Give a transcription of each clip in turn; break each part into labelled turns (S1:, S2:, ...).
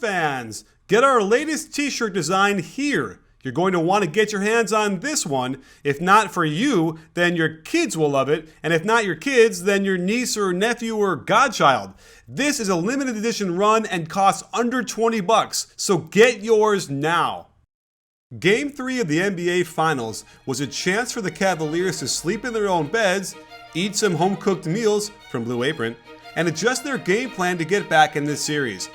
S1: Fans, get our latest t-shirt design here. You're going to want to get your hands on this one. If not for you, then your kids will love it. And if not your kids, then your niece or nephew or godchild. This is a limited edition run and costs under 20 bucks, so get yours now. Game 3 of the NBA Finals was a chance for the Cavaliers to sleep in their own beds, eat some home-cooked meals from Blue Apron, and adjust their game plan to get back in this series.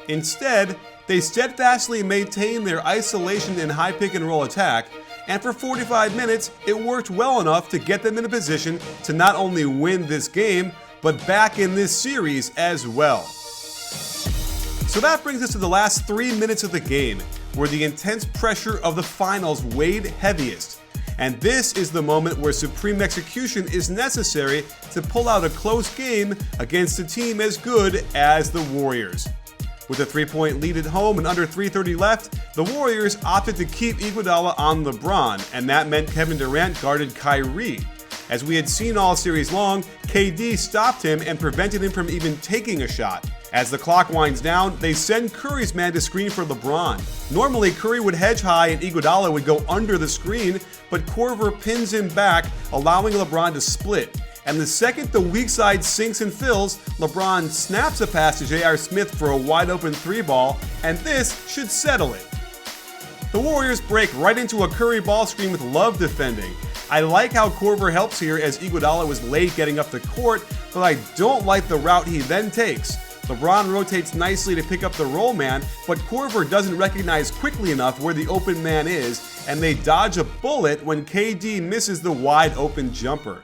S1: Instead, they steadfastly maintained their isolation and high pick-and-roll attack, and for 45 minutes, it worked well enough to get them in a position to not only win this game, but back in this series as well. So that brings us to the last 3 minutes of the game, where the intense pressure of the finals weighed heaviest. And this is the moment where supreme execution is necessary to pull out a close game against a team as good as the Warriors. With a 3-point lead at home and under 3:30 left, the Warriors opted to keep Iguodala on LeBron, and that meant Kevin Durant guarded Kyrie. As we had seen all series long, KD stopped him and prevented him from even taking a shot. As the clock winds down, they send Curry's man to screen for LeBron. Normally, Curry would hedge high and Iguodala would go under the screen, but Korver pins him back, allowing LeBron to split. And the second the weak side sinks and fills, LeBron snaps a pass to J.R. Smith for a wide-open 3-ball, and this should settle it. The Warriors break right into a Curry ball screen with Love defending. I like how Korver helps here as Iguodala was late getting up the court, but I don't like the route he then takes. LeBron rotates nicely to pick up the roll man, but Korver doesn't recognize quickly enough where the open man is, and they dodge a bullet when KD misses the wide-open jumper.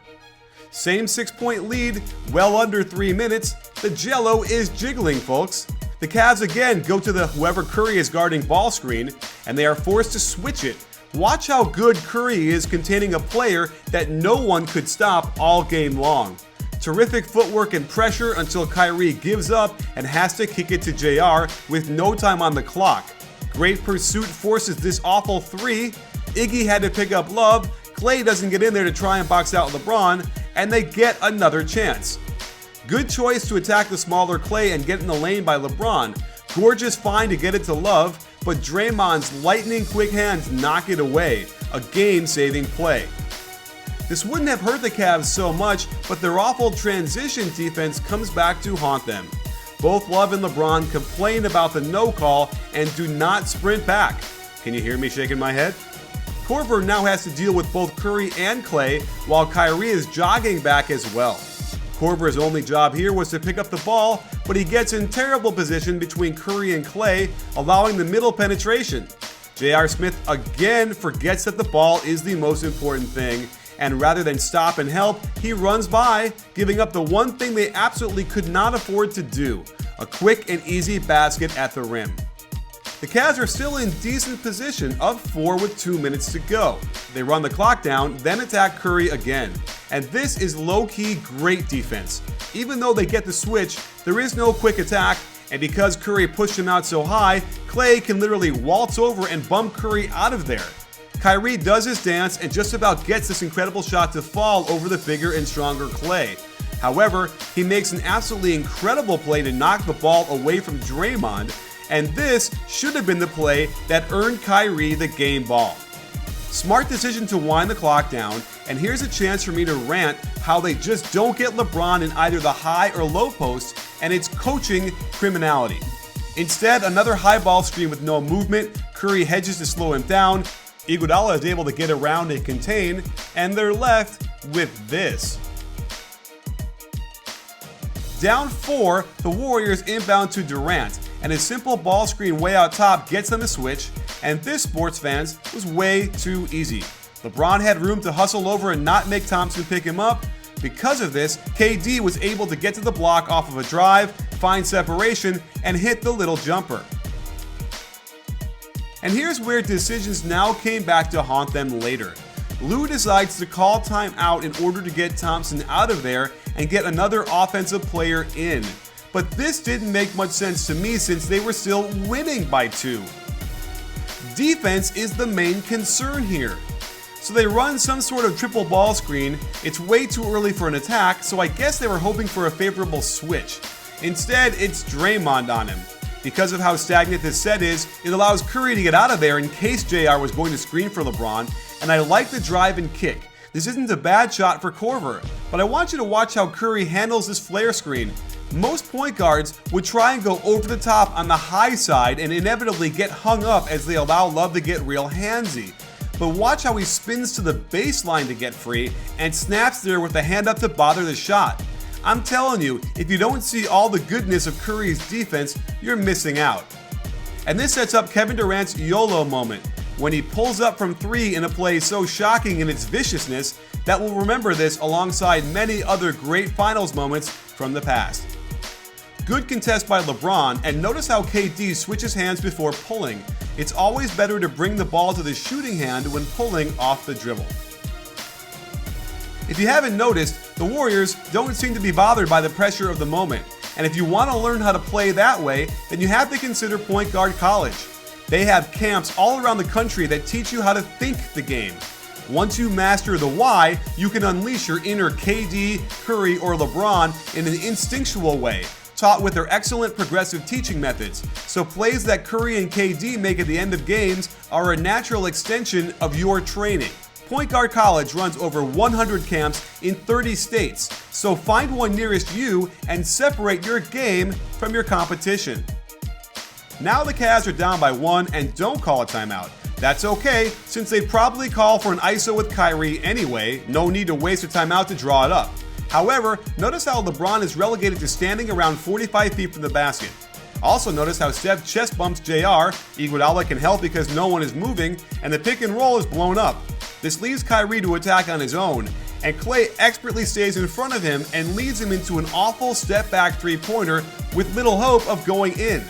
S1: Same 6-point lead, well under 3 minutes. The Jello is jiggling, folks. The Cavs again go to the whoever Curry is guarding ball screen, and they are forced to switch it. Watch how good Curry is containing a player that no one could stop all game long. Terrific footwork and pressure until Kyrie gives up and has to kick it to JR with no time on the clock. Great pursuit forces this awful 3. Iggy had to pick up Love. Klay doesn't get in there to try and box out LeBron, and they get another chance. Good choice to attack the smaller Klay and get in the lane by LeBron. Gorgeous find to get it to Love, but Draymond's lightning quick hands knock it away. A game-saving play. This wouldn't have hurt the Cavs so much, but their awful transition defense comes back to haunt them. Both Love and LeBron complain about the no call and do not sprint back. Can you hear me shaking my head? Korver now has to deal with both Curry and Klay, while Kyrie is jogging back as well. Korver's only job here was to pick up the ball, but he gets in terrible position between Curry and Klay, allowing the middle penetration. J.R. Smith again forgets that the ball is the most important thing, and rather than stop and help, he runs by, giving up the one thing they absolutely could not afford to do, a quick and easy basket at the rim. The Cavs are still in decent position, up 4 with 2 minutes to go. They run the clock down, then attack Curry again. And this is low-key great defense. Even though they get the switch, there is no quick attack, and because Curry pushed him out so high, Klay can literally waltz over and bump Curry out of there. Kyrie does his dance and just about gets this incredible shot to fall over the bigger and stronger Klay. However, he makes an absolutely incredible play to knock the ball away from Draymond, and this should have been the play that earned Kyrie the game ball. Smart decision to wind the clock down, and here's a chance for me to rant how they just don't get LeBron in either the high or low post, and it's coaching criminality. Instead, another high ball screen with no movement. Curry hedges to slow him down. Iguodala is able to get around and contain, and they're left with this. Down 4, the Warriors inbound to Durant, and a simple ball screen way out top gets them to switch, and this, sports fans, was way too easy. LeBron had room to hustle over and not make Thompson pick him up. Because of this, KD was able to get to the block off of a drive, find separation, and hit the little jumper. And here's where decisions now came back to haunt them later. Lou decides to call timeout in order to get Thompson out of there and get another offensive player in. But this didn't make much sense to me since they were still winning by 2. Defense is the main concern here. So they run some sort of triple ball screen. It's way too early for an attack, so I guess they were hoping for a favorable switch. Instead, it's Draymond on him. Because of how stagnant this set is, it allows Curry to get out of there in case JR was going to screen for LeBron, and I like the drive and kick. This isn't a bad shot for Korver, but I want you to watch how Curry handles this flare screen. Most point guards would try and go over the top on the high side and inevitably get hung up as they allow Love to get real handsy. But watch how he spins to the baseline to get free and snaps there with the hand up to bother the shot. I'm telling you, if you don't see all the goodness of Curry's defense, you're missing out. And this sets up Kevin Durant's YOLO moment, when he pulls up from 3 in a play so shocking in its viciousness that we'll remember this alongside many other great finals moments from the past. Good contest by LeBron, and notice how KD switches hands before pulling. It's always better to bring the ball to the shooting hand when pulling off the dribble. If you haven't noticed, the Warriors don't seem to be bothered by the pressure of the moment, and if you want to learn how to play that way, then you have to consider Point Guard College. They have camps all around the country that teach you how to think the game. Once you master the why, you can unleash your inner KD, Curry, or LeBron in an instinctual way, taught with their excellent progressive teaching methods. So plays that Curry and KD make at the end of games are a natural extension of your training. Point Guard College runs over 100 camps in 30 states, so find one nearest you and separate your game from your competition. Now the Cavs are down by 1 and don't call a timeout. That's okay, since they probably call for an ISO with Kyrie anyway, no need to waste a timeout to draw it up. However, notice how LeBron is relegated to standing around 45 feet from the basket. Also notice how Steph chest bumps JR, Iguodala can help because no one is moving, and the pick and roll is blown up. This leaves Kyrie to attack on his own, and Klay expertly stays in front of him and leads him into an awful step-back three-pointer with little hope of going in.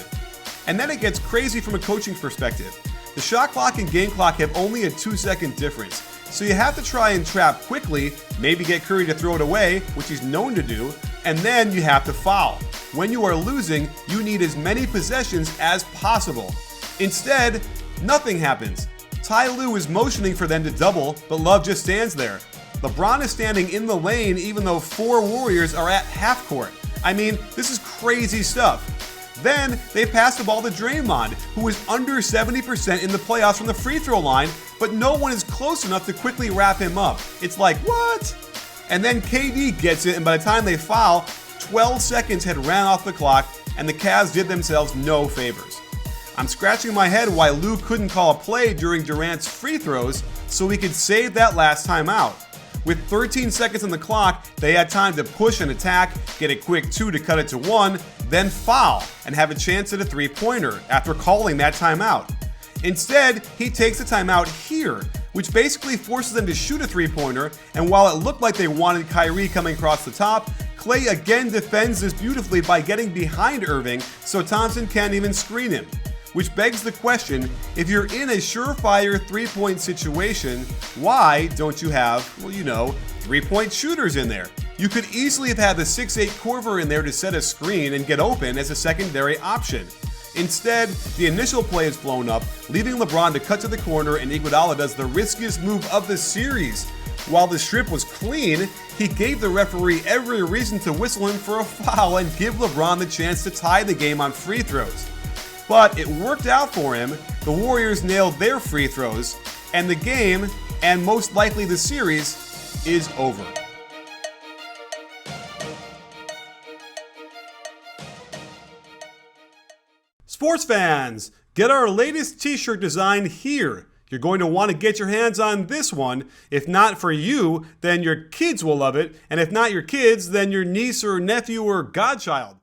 S1: And then it gets crazy from a coaching perspective. The shot clock and game clock have only a 2-second difference, so you have to try and trap quickly, maybe get Curry to throw it away, which he's known to do, and then you have to foul. When you are losing, you need as many possessions as possible. Instead, nothing happens. Ty Lue is motioning for them to double, but Love just stands there. LeBron is standing in the lane even though 4 Warriors are at half court. I mean, this is crazy stuff. Then they pass the ball to Draymond, who is under 70% in the playoffs from the free throw line, but no one is close enough to quickly wrap him up. It's like, what? And then KD gets it, and by the time they foul, 12 seconds had ran off the clock, and the Cavs did themselves no favors. I'm scratching my head why Lue couldn't call a play during Durant's free throws so he could save that last timeout. With 13 seconds on the clock, they had time to push and attack, get a quick 2 to cut it to 1, then foul and have a chance at a three-pointer after calling that timeout. Instead, he takes the timeout here, which basically forces them to shoot a three-pointer, and while it looked like they wanted Kyrie coming across the top, Klay again defends this beautifully by getting behind Irving so Thompson can't even screen him. Which begs the question, if you're in a surefire three-point situation, why don't you have, well, you know, three-point shooters in there? You could easily have had the 6'8 Korver in there to set a screen and get open as a secondary option. Instead, the initial play is blown up, leaving LeBron to cut to the corner, and Iguodala does the riskiest move of the series. While the strip was clean, he gave the referee every reason to whistle him for a foul and give LeBron the chance to tie the game on free throws. But it worked out for him. The Warriors nailed their free throws, and the game, and most likely the series, is over. Sports fans, get our latest t-shirt design here. You're going to want to get your hands on this one. If not for you, then your kids will love it. And if not your kids, then your niece or nephew or godchild.